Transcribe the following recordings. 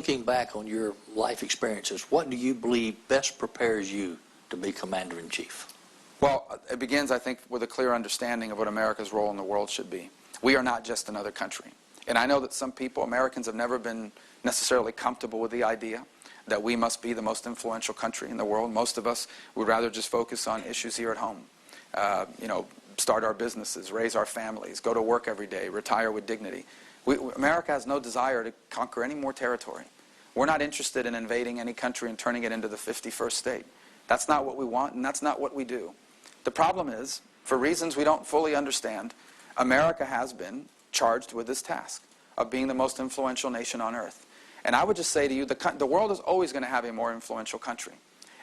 looking back on your life experiences, what do you believe best prepares you to be Commander-in-Chief? Well, it begins, I think, with a clear understanding of what America's role in the world should be. We are not just another country. And I know that some people, Americans, have never been necessarily comfortable with the idea that we must be the most influential country in the world. Most of us would rather just focus on issues here at home. Start our businesses, raise our families, go to work every day, retire with dignity. America has no desire to conquer any more territory. We're not interested in invading any country and turning it into the 51st state. That's not what we want, and that's not what we do. The problem is, for reasons we don't fully understand, America has been charged with this task of being the most influential nation on earth. And I would just say to you, the world is always going to have a more influential country.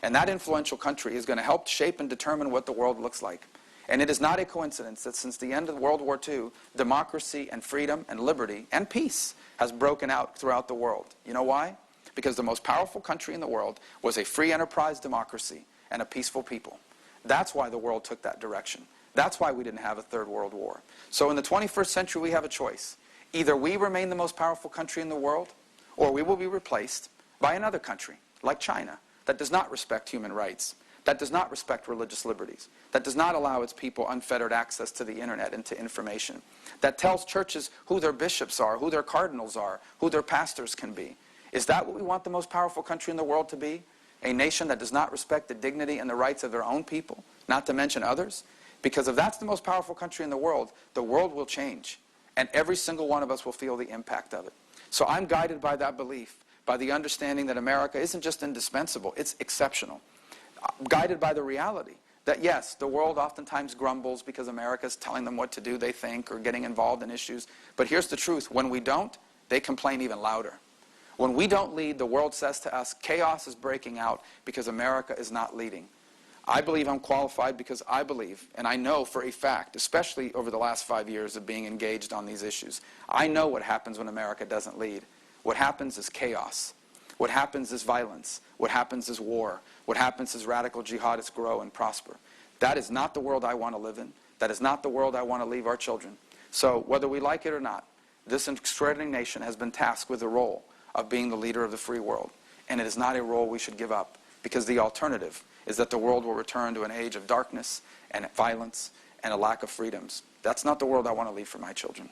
And that influential country is going to help shape and determine what the world looks like. And it is not a coincidence that since the end of World War II, democracy and freedom and liberty and peace has broken out throughout the world. You know why? Because the most powerful country in the world was a free enterprise democracy and a peaceful people. That's why the world took that direction. That's why we didn't have a third world war. So in the 21st century, we have a choice. Either we remain the most powerful country in the world, or we will be replaced by another country, like China, that does not respect human rights, that does not respect religious liberties, that does not allow its people unfettered access to the internet and to information, that tells churches who their bishops are, who their cardinals are, who their pastors can be. Is that what we want the most powerful country in the world to be? A nation that does not respect the dignity and the rights of their own people, not to mention others? Because if that's the most powerful country in the world will change. And every single one of us will feel the impact of it. So I'm guided by that belief, by the understanding that America isn't just indispensable, it's exceptional. I'm guided by the reality that yes, the world oftentimes grumbles because America's telling them what to do, they think, or getting involved in issues. But here's the truth. When we don't, they complain even louder. When we don't lead, the world says to us, chaos is breaking out because America is not leading. I believe I'm qualified because I believe, and I know for a fact, especially over the last 5 years of being engaged on these issues, I know what happens when America doesn't lead. What happens is chaos. What happens is violence. What happens is war. What happens is radical jihadists grow and prosper. That is not the world I want to live in. That is not the world I want to leave our children. So whether we like it or not, this extraordinary nation has been tasked with the role of being the leader of the free world. And it is not a role we should give up, because the alternative is that the world will return to an age of darkness and violence and a lack of freedoms. That's not the world I want to leave for my children.